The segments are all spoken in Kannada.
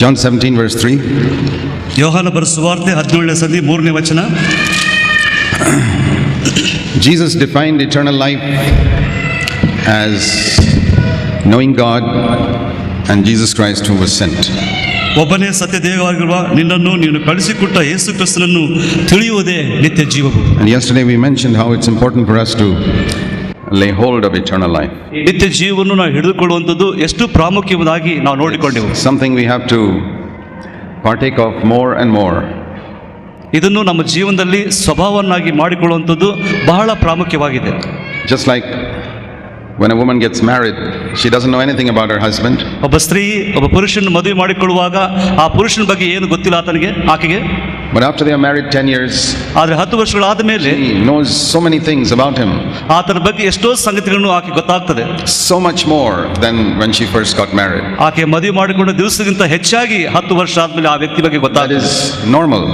John 17 verse 3. ಯೋಹಾನ ಬರೆದ ಸುವಾರ್ತೆ 17ನೇ ಸಂಧಿ 3ನೇ ವಚನ. Jesus defined eternal life as knowing God and Jesus Christ who was sent. ಒಬ್ಬನೇ ಸತ್ಯ ದೇವವಾಗಿರುವ ನಿನ್ನನ್ನು ನೀನು ಕಳಿಸಿಕೊಟ್ಟ ಯೇಸು ಕ್ರಿಸ್ತನನ್ನು ತಿಳಿಯುವುದೇ ನಿತ್ಯ ಜೀವವು. And yesterday we mentioned how it's important for us to lay hold of eternal life. ನಿತ್ಯ ಜೀವವನ್ನು ನಾವು ಹಿಡಿದುಕೊಳ್ಳುವಂಥದ್ದು ಎಷ್ಟು ಪ್ರಾಮುಖ್ಯವಾದಾಗಿ ನಾವು ನೋಡಿಕೊಂಡೆವು. Something we have to partake of more and more. ಇದನ್ನು ನಮ್ಮ ಜೀವನದಲ್ಲಿ ಸ್ವಭಾವವನ್ನಾಗಿ ಮಾಡಿಕೊಳ್ಳುವಂಥದ್ದು ಬಹಳ ಪ್ರಾಮುಖ್ಯವಾಗಿದೆ. Just like when a woman gets married, she doesn't know anything about her husband. ಒಬ್ಬ ಸ್ತ್ರೀ ಒಬ್ಬ ಪುರುಷನ ಮದುವೆ ಮಾಡಿಕೊಳ್ಳುವಾಗ ಆ ಪುರುಷನ ಬಗ್ಗೆ ಏನು ಗೊತ್ತಿಲ್ಲ ಆಕೆಗೆ. But after they are married 10 years, ಆದರೆ 10 ವರ್ಷಗಳಾದ ಮೇಲೆ she knows so many things about him. ಆತನ ಬಗ್ಗೆ ಎಷ್ಟೋ ಸಂಗತಿಗಳನ್ನು ಆಕೆ ಗೊತ್ತಾಗ್ತದೆ. So much more than when she first got married. ಆಕೆ ಮದುವೆ ಮಾಡಿಕೊಂಡ ದಿವಸಕ್ಕಿಂತ ಹೆಚ್ಚಾಗಿ 10 ವರ್ಷ ಆದ್ಮೇಲೆ ಆ ವ್ಯಕ್ತಿ ಬಗ್ಗೆ ಗೊತ್ತಾಗ್ತದೆ. That is normal.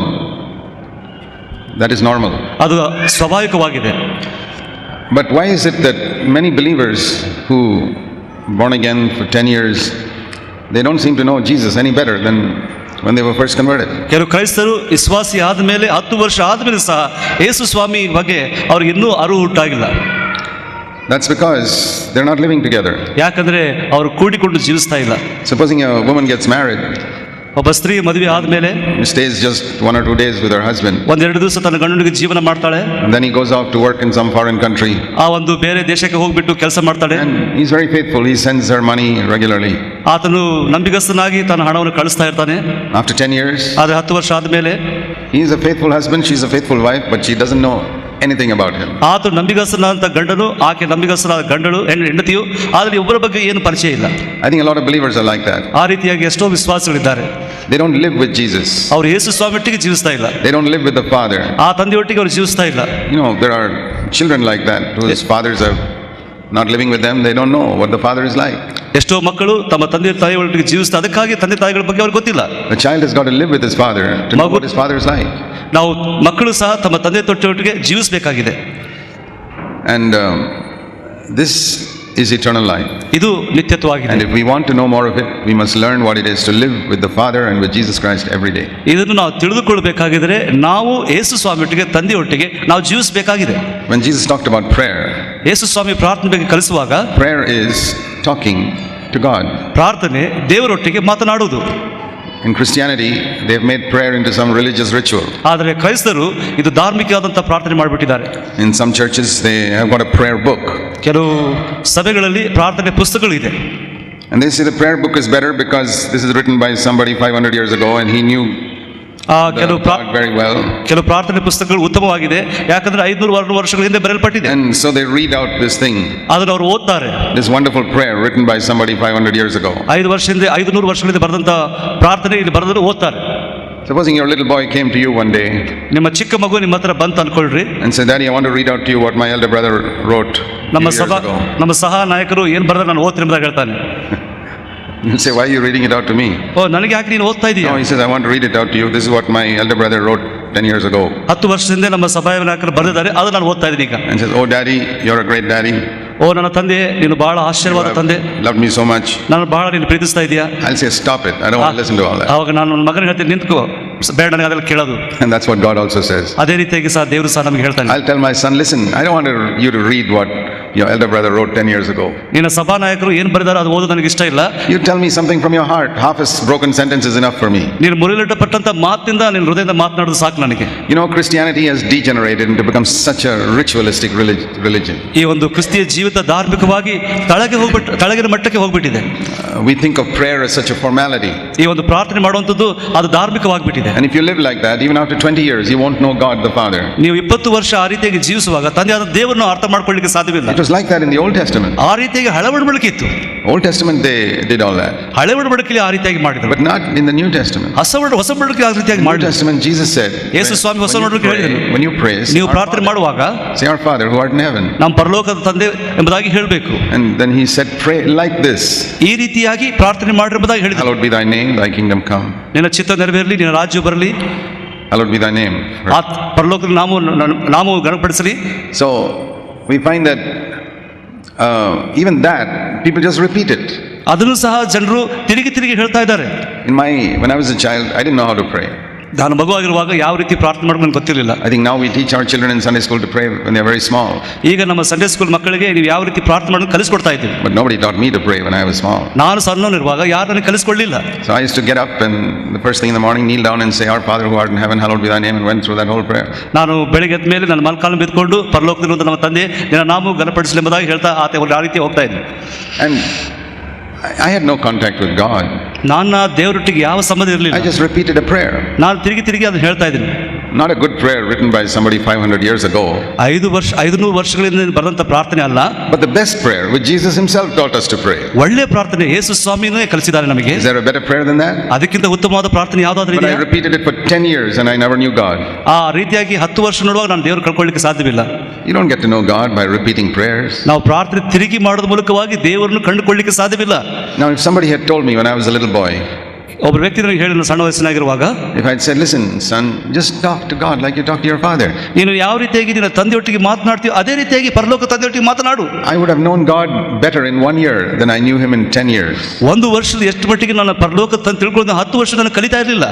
That is normal. ಅದು ಸ್ವಾಭಾವಿಕವಾಗಿದೆ. But why is it that many believers who born again for 10 years, they don't seem to know Jesus any better than when they were first converted? ಕೆಲವು ಕ್ರೈಸ್ತರು ವಿಶ್ವಾಸಿ ಆದಮೇಲೆ 10 ವರ್ಷ ಆದಮೇಲೆ ಸಹ ಯೇಸು ಸ್ವಾಮಿ ಬಗ್ಗೆ ಅವ್ರಿಗೆ ಇನ್ನೂ ಅರಿವು ಹುಟ್ಟಾಗಿಲ್ಲ. That's because they're not living together. ಯಾಕಂದ್ರೆ ಅವರು ಕೂಡಿಕೊಂಡು ಜೀವಿಸ್ತಾ ಇಲ್ಲ. Supposing a woman gets married, ಒಬ್ಬ ಸ್ತ್ರೀ ಮದುವೆ ಆದ್ಮೇಲೆ stays just 1 or 2 days with her husband, ಒಂದೆರಡು ದಿವಸ ತನ್ನ ಗಂಡನಿಗೆ ಜೀವನ ಮಾಡ್ತಾಳೆ. and then he goes off to work in some foreign country. ಆ ಒಂದು ಬೇರೆ ದೇಶಕ್ಕೆ ಹೋಗ್ಬಿಟ್ಟು ಕೆಲಸ ಮಾಡ್ತಾಳೆ. And he's very faithful. He sends her money regularly. ಆತನು ನಂಬಿಗಸ್ತನಾಗಿ ತನ್ನ ಹಣವನ್ನು ಕಳಿಸ್ತಾ ಇರ್ತಾನೆ. After 10 years, ಆದ್ರೆ 10 ವರ್ಷ ಆದ್ಮೇಲೆ he is a faithful husband, she is a faithful wife, but she doesn't know anything about him. ಆತ ನಂಬಿಗಸ್ತನಾದಂತ ಗಂಡನು, ಆಕೆ ನಂಬಿಗಸ್ತನಾದ ಗಂಡಳು ಹೆಂಡತಿಯು, ಆದರೆ ಒಬ್ಬರ ಬಗ್ಗೆ ಏನು ಪರಿಚಯ ಇಲ್ಲ. I think a lot of believers are like that. ಆ ರೀತಿಯಾಗಿ ಎಷ್ಟೋ ವಿಶ್ವಾಸಿಗಳಿದ್ದಾರೆ. They don't live with Jesus. ಅವರು ಯೇಸು ಸ್ವಾಮಿ ಒಟ್ಟಿಗೆ ಜೀವಿಸ್ತಾ ಇಲ್ಲ. They don't live with the Father. ಆ ತಂದೆಯೊಟ್ಟಿಗೆ ಅವರು ಜೀವಿಸ್ತಾ ಇಲ್ಲ. You know, there are children like that whose fathers are not living with them. They don't know what the Father is like. ಎಷ್ಟೋ ಮಕ್ಕಳು ತಮ್ಮ ತಂದೆ ತಾಯಿಯೊಟ್ಟಿಗೆ ಜೀವಿಸ್ತಾ, ಅದಕ್ಕಾಗಿ ತಂದೆ ತಾಯಿಗಳ ಬಗ್ಗೆ ಅವ್ರಿಗೆ ಗೊತ್ತಿಲ್ಲ. The child has got to live with his father to know what his father is like. ನಾವು ಮಕ್ಕಳು ಸಹ ತಮ್ಮ ತಂದೆ ತೊಟ್ಟೊಟ್ಟಿಗೆ ಜೀವಿಸಬೇಕಾಗಿದೆ. And this is eternal life. ಇದು ನಿತ್ಯತ್ವವಾಗಿದೆ. And if we want to know more of it, we must learn what it is to live with the Father and with Jesus Christ every day. ಇದನ್ನು ನಾವು ತಿಳಿದುಕೊಳ್ಳಬೇಕಾಗಿದ್ರೆ ನಾವು ಯೇಸು ಸ್ವಾಮಿಯೊಟ್ಟಿಗೆ ತಂದೆಯೊಟ್ಟಿಗೆ ನಾವು ಜೀವಿಸಬೇಕಾಗಿದೆ. When Jesus talked about prayer, ಯೇಸು ಸ್ವಾಮಿ ಪ್ರಾರ್ಥನೆ ಬಗ್ಗೆ ಕಲಿಸುವಾಗ, prayer is talking to God. ಪ್ರಾರ್ಥನೆ ದೇವರೊಟ್ಟಿಗೆ ಮಾತನಾಡುವುದು. In Christianity, they have made prayer into some religious ritual. ಆದರೆ ಕ್ರೈಸ್ತರು ಇದು ಧಾರ್ಮಿಕವಾದಂತ ಪ್ರಾರ್ಥನೆ ಮಾಡಿಬಿಟ್ಟಿದ್ದಾರೆ. In some churches, they have got a prayer book. ಕೆಲವು ಸಭೆಗಳಲ್ಲಿ ಪ್ರಾರ್ಥನೆ ಪುಸ್ತಕಗಳಿದೆ. And they say the prayer book is better because this is written by somebody 500 years ago and he knew God very well. ಕೆಲವು ಪ್ರಾರ್ಥನೆ ಪುಸ್ತಕಗಳು ಉತ್ತಮವಾಗಿದೆ, ಯಾಕಂದ್ರೆ 500 ವರ್ಷಗಳ ಹಿಂದೆ ಬರೆಯಲ್ಪಟ್ಟಿದೆ. And so they read out this thing. ಅದನ್ನು ಅವರು ಓದ್ತಾರೆ. This wonderful prayer written by somebody 500 years ago. 500 ವರ್ಷಗಳಿಂದ ಬರೆದಂತ ಪ್ರಾರ್ಥನೆ ಇಲ್ಲಿ ಬರೆದನ್ನು ಓದ್ತಾರೆ. Supposing your little boy came to you one day, ನಿಮ್ಮ ಚಿಕ್ಕ ಮಗು ನಿಮ್ಮ ಹತ್ರ ಬಂತು ಅನ್ಕೊಳ್ರಿ, and said, Daddy, I want to read out to you what my elder brother wrote. ನಮ್ಮ ಸಹ ನಾಯಕರು ಏನ್ ಬರೆದ ನಾನು ಓದ್ತೀನಿ ಅಂತ ಹೇಳ್ತಾನೆ. You say, why are you reading it out to me? ಓ, ನನಗೆ ಯಾಕೆ ನೀನು ಓದ್ತಾ ಇದೀಯ? No, he says, I want to read it out to you. This is what my elder brother wrote 10 years ago. 10 ವರ್ಷದಿಂದ ನಮ್ಮ ಸಭಾಯ ನಾಯಕರು ಬರೆದಿದ್ದಾರೆ, ಅದು ನಾನು ಓದ್ತಾ ಇದ್ದೀನಿ ಈಗ. And says, oh daddy, you're a great daddy. ಓ ನನ್ನ ತಂದೆ, ನೀನು ಬಹಳ ಆಶ್ಚರ್ಯವಾದ ತಂದೆ, loved me so much. ನಾನು ಬಹಳ ನೀನು ಪ್ರೀತಿಸ್ತಾ ಇದೀಯಾ. I'll say, stop it, I don't want to listen to all that. ಆವಾಗ ನಾನು ನನ್ನ ಮಗನಿಗೆ ಹೇಳ್ತೀನಿ, ನಿಂತ್ಕೋ, ಬೇಡ ನನಗೆ ಅದೆಲ್ಲ ಕೇಳೋದು. And that's what God also says. ಅದೇ ರೀತಿಯಾಗಿ ಸಹ ದೇವರು ಸಹ ನಮಗೆ ಹೇಳ್ತಾನೆ. I'll tell my son, listen, I don't want you to read what your elder brother wrote 10 years ago. ನಿನ್ನ ಸಭಾ ನಾಯಕರು ಏನು ಬರೆದಾರೋ ಅದು ಓದೋದು ನನಗೆ ಇಷ್ಟ ಇಲ್ಲ. You tell me something from your heart. Half a broken sentence is enough for me. ನೀನು ಮುರಿಲಿಟ್ಟಪಟ್ಟಂತ ಮಾತಿನಿಂದ ನಿನ್ನ ಹೃದಯದಿಂದ ಮಾತನಾಡೋದು ಸಾಕು ನನಗೆ. You know, Christianity has degenerated into become such a ritualistic religion. ಈ ಒಂದು ಕ್ರಿಸ್ತಿಯ ಜೀವಿತ ಧಾರ್ಮಿಕವಾಗಿ ಕೆಳಗಿನ ಮಟ್ಟಕ್ಕೆ ಹೋಗ್ಬಿಟ್ಟಿದೆ. We think of prayer as such a formality. ಈ ಒಂದು ಪ್ರಾರ್ಥನೆ ಮಾಡುವಂತದ್ದು ಅದು ಧಾರ್ಮಿಕವಾಗಿಬಿಟ್ಟಿದೆ. And if you live like that, even after 20 years, you won't know God the Father. ನೀವು 20 ವರ್ಷ ಆ ರೀತಿಯಾಗಿ ಜೀವಿಸುವಾಗ ತಂದೆಯಾದ ದೇವರನ್ನು ಅರ್ಥ ಮಾಡ್ಕೊಳ್ಳಿಕ್ಕೆ ಸಾಧ್ಯವಿಲ್ಲ. It was like that in the Old Testament. ಆ ರೀತಿಯಾಗಿ ಹಳೆ ಒಡಂಬಡಿಕೆ ಇತ್ತು. Old Testament they did all that. ಹಳೆ ಒಡಂಬಡಿಕೆಯಲ್ಲಿ ಆ ರೀತಿಯಾಗಿ ಮಾಡಿದರು. But not in the New Testament. ಹೊಸ ಒಡಂಬಡಿಕೆ ಆ ರೀತಿಯಾಗಿ New ಮಾಡಿದರು. Testament Jesus said, ಯೇಸು ಸ್ವಾಮಿ ಹೊಸ ಒಡಂಬಡಿಕೆ ಹೇಳಿದರು, when you pray, ನೀವು ಪ್ರಾರ್ಥನೆ ಮಾಡುವಾಗ say our Father who art in heaven. ನಮ್ಮ ಪರಲೋಕದ ತಂದೆ ಎಂಬುದಾಗಿ ಹೇಳಬೇಕು. And then he said, pray like this. ಈ ರೀತಿಯಾಗಿ ಪ್ರಾರ್ಥನೆ ಮಾಡಿ ಎಂಬುದಾಗಿ ಹೇಳಿದರು. Hallowed be thy name, thy kingdom come. ನಿನ್ನ ಚಿತ್ತ ನೆರವೇರಲಿ, ನಿನ್ನ ರಾಜ್ಯ ಬರಲಿ. Hallowed be thy name. ಪರಲೋಕದ ನಾಮವು ಘನಪಡಿಸಲಿ. So we find that even that people just repeat it. ಅದನ್ನು ಸಹ ಜನರು ತಿರುಗಿ ತಿರುಗಿ ಹೇಳ್ತಾ ಇದ್ದಾರೆ. When I was a child, I didn't know how to pray. ನಾನು ಮಗುವಾಗಿರುವಾಗ ಯಾವ ರೀತಿ ಪ್ರಾರ್ಥನೆ ಮಾಡೋದು ನನಗೆ ಗೊತ್ತಿರಲಿಲ್ಲ. I think now we teach our children in Sunday school to pray when they're very small. ಈಗ ನಮ್ಮ ಸಂಡೇ ಸ್ಕೂಲ್ ಮಕ್ಕಳಿಗೆ ನೀವು ಯಾವ ರೀತಿ ಪ್ರಾರ್ಥನೆ ಮಾಡೋದು ಕಲಿಸ್ಕೊಡ್ತಾ ಇದ್ದೀವಿ. But nobody taught me to pray when I was small. ನಾನು ಸಣ್ಣವನಿರುವಾಗ ಯಾರು ನನಗೆ ಕಲಿಸ್ಕೊಳ್ಳಿಲ್ಲ. So I used to get up and the first thing in the morning kneel down and say, Our Father who art in heaven, hallowed be thy name, and went through that whole prayer. ನಾನು ಬೆಳಗ್ಗೆ ಎದ್ದ ಮೇಲೆ ನನ್ನ ಮಲ್ಕಾಲು ಬಿದ್ದುಕೊಂಡು ಪರಲೋಕದಲ್ಲಿರುವ ನಮ್ಮ ತಂದೆ ನಿನ್ನ ನಾಮವು ಘನಪಡಿಸಲಿ ಎಂಬುದಾಗಿ ಹೇಳ್ತಾ ಆ ರೀತಿ ಹೋಗ್ತಾ ಇದ್ದೆ. And I had no contact with God. ನಾನು ದೇವರೊಟ್ಟಿಗೆ ಯಾವ ಸಂಬಂಧ ಇರಲಿಲ್ಲ. I just repeated a prayer. ನಾನು ತಿರುಗಿ ಅದನ್ನು ಹೇಳ್ತಾ ಇದ್ದೀನಿ. Not a good prayer written by somebody 500 years ago. 500 ವರ್ಷಗಳಿಂದ ಬರೆದಂತ ಪ್ರಾರ್ಥನೆ ಅಲ್ಲ. But the best prayer which Jesus himself taught us to pray. ಒಳ್ಳೆ ಪ್ರಾರ್ಥನೆ ಯೇಸು ಸ್ವಾಮಿನೇ ಕಲಿಸಿದ್ದಾರೆ ನಮಗೆ. Is there a better prayer than that? ಅದಕ್ಕಿಂತ ಉತ್ತಮವಾದ ಪ್ರಾರ್ಥನೆ ಯಾವುದಾದ್ರೂ ಇದೆಯಾ? But I repeated it for 10 years and I never knew God. ಆ ರೀತಿಯಾಗಿ 10 ವರ್ಷ ನೋಡುವಾಗ ನಾನು ದೇವರು ಕಳ್ಕೊಳ್ಳಿಕ್ಕೆ ಸಾಧ್ಯವಿಲ್ಲ. You don't get to know God by repeating prayers. ನಾವು ಪ್ರಾರ್ಥನೆ ತಿರುಗಿ ಮಾಡೋದ್ರ ಮೂಲಕವಾಗಿ ದೇವರನ್ನು ಕಂಡುಕೊಳ್ಳಿಕ್ಕೆ ಸಾಧ್ಯವಿಲ್ಲ. Now if somebody had told me when I was a little boy, ಒಬ್ಬ ವ್ಯಕ್ತಿ ನನಗೆ ಹೇಳಿದ ಸಣ್ಣ ವಯಸ್ಸಿನಾಗಿರುವಾಗ, if I had said, listen son, just talk to God like you talk to your father. ನೀನು ಯಾವ ರೀತಿಯಾಗಿ ನಿನ್ನ ತಂದೆಯೊಟ್ಟಿಗೆ ಮಾತನಾಡ್ತೀಯೋ ಅದೇ ರೀತಿಯಾಗಿ ಪರಲೋಕ ತಂದೆಯೊಟ್ಟಿಗೆ ಮಾತನಾಡು. I would have known God better in 1 year than I knew him in 10 years. ಒಂದು ವರ್ಷದ ಎಷ್ಟು ಮಟ್ಟಿಗೆ ನಾನು ಪರಲೋಕ ತಂದೆ ತಿಳ್ಕೊಳ್ಳೋದು 10 ವರ್ಷ ನಾನು ಕಲಿತಾ ಇರಲಿಲ್ಲ.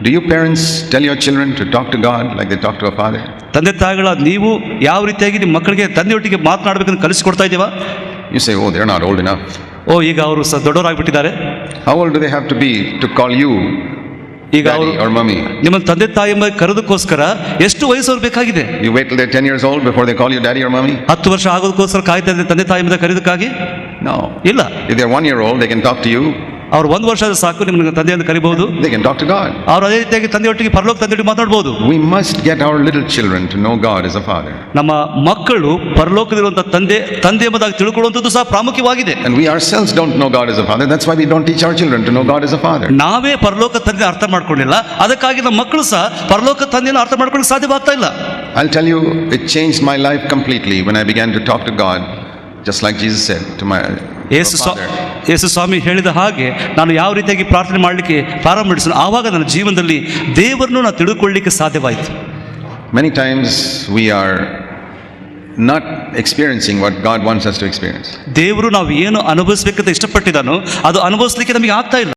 Do you parents tell your children to talk to God like they talk to a father? ತಂದೆ ತಾಯಿಗಳ ನೀವು ಯಾವ ರೀತಿಯಾಗಿ ನಿಮ್ಮ ಮಕ್ಕಳಿಗೆ ತಂದೆಯೊಟ್ಟಿಗೆ ಮಾತನಾಡಬೇಕಂತ ಕಲಿಸಿಕೊಡ್ತಾ ಇದ್ದೀವಾ? You say, oh, they're not old enough. ಈಗ ಅವರು ದೊಡ್ಡವರಾಗ್ಬಿಟ್ಟಿದ್ದಾರೆ. How old do they have to be to call you ಈಗ ಅವರು daddy or mommy? ನಿಮ್ಮ ತಂದೆ ತಾಯಿ ಎಂಬ ಕರೆದಕ್ಕೋಸ್ಕರ ಎಷ್ಟು ವಯಸ್ಸು ಅವ್ರು ಬೇಕಾಗಿದೆ? You wait till they're 10 years old before they call you daddy or mommy? 10 ವರ್ಷ ಆಗೋದಕ್ಕೋಸ್ಕರ ಕಾಯ್ತಾ ಇದ್ದಾರೆ ತಂದೆ ತಾಯಿ ಎಂಬ ಕರೆದಕ್ಕಾಗಿ? No. ಇಲ್ಲ. If they're 1 year old, they can talk to you. ಅವ್ರು 1 ವರ್ಷ ಸಾಕು ನಿಮ್ಮನ್ನ ತಂದೆ ಅಂತ ಕರಿಬಹುದು. They can talk to God. ಅವ್ರು ಅದೇ ರೀತಿಯಾಗಿ ತಂದೆಯೊಟ್ಟಿಗೆ ಪರಲೋಕ ತಂದೆಯೊಟ್ಟಿಗೆ ಮಾತಾಡಬಹುದು. We must get our little children to know God as a father. ನಮ್ಮ ಮಕ್ಕಳು ಪರಲೋಕದಲ್ಲಿರುವಂತಹ ತಂದೆ ಎಂಬುದಾಗಿ ತಿಳ್ಕೊಳ್ಳುವಂಥದ್ದು ಸಹ ಪ್ರಾಮುಖ್ಯವಾಗಿದೆ. And we ourselves don't know God as a father. That's why we don't teach our children to know God as a father. ನಾವೇ ಪರಲೋಕ ತಂದೆ ಅರ್ಥ ಮಾಡ್ಕೊಂಡಿಲ್ಲ, ಅದಕ್ಕಾಗಿ ನಮ್ಮ ಮಕ್ಕಳು ಸಹ ಪರಲೋಕ ತಂದೆಯನ್ನು ಅರ್ಥ ಮಾಡ್ಕೊಳ್ಳಿಕ್ಕೆ ಸಾಧ್ಯವಾಗ್ತಾ ಇಲ್ಲ. I'll tell you, it changed my life completely when I began to talk to God, just like Jesus said to my father. ಯೇಸು ಸ್ವಾಮಿ ಹೇಳಿದ ಹಾಗೆ ನಾನು ಯಾವ ರೀತಿಯಾಗಿ ಪ್ರಾರ್ಥನೆ ಮಾಡಲಿಕ್ಕೆ ಪ್ರಾರಂಭಿಸಿದ ಆವಾಗ ನನ್ನ ಜೀವನದಲ್ಲಿ ದೇವರನ್ನು ನಾನು ತಿಳ್ಕೊಳ್ಳಿಕ್ಕೆ ಸಾಧ್ಯವಾಯಿತು. Many times we are not experiencing what God wants us to experience. ದೇವರು ನಾವು ಏನು ಅನುಭವಿಸಬೇಕಂತ ಇಷ್ಟಪಟ್ಟಿದ್ದಾನೋ ಅದು ಅನುಭವಿಸಲಿಕ್ಕೆ ನಮಗೆ ಆಗ್ತಾ ಇಲ್ಲ.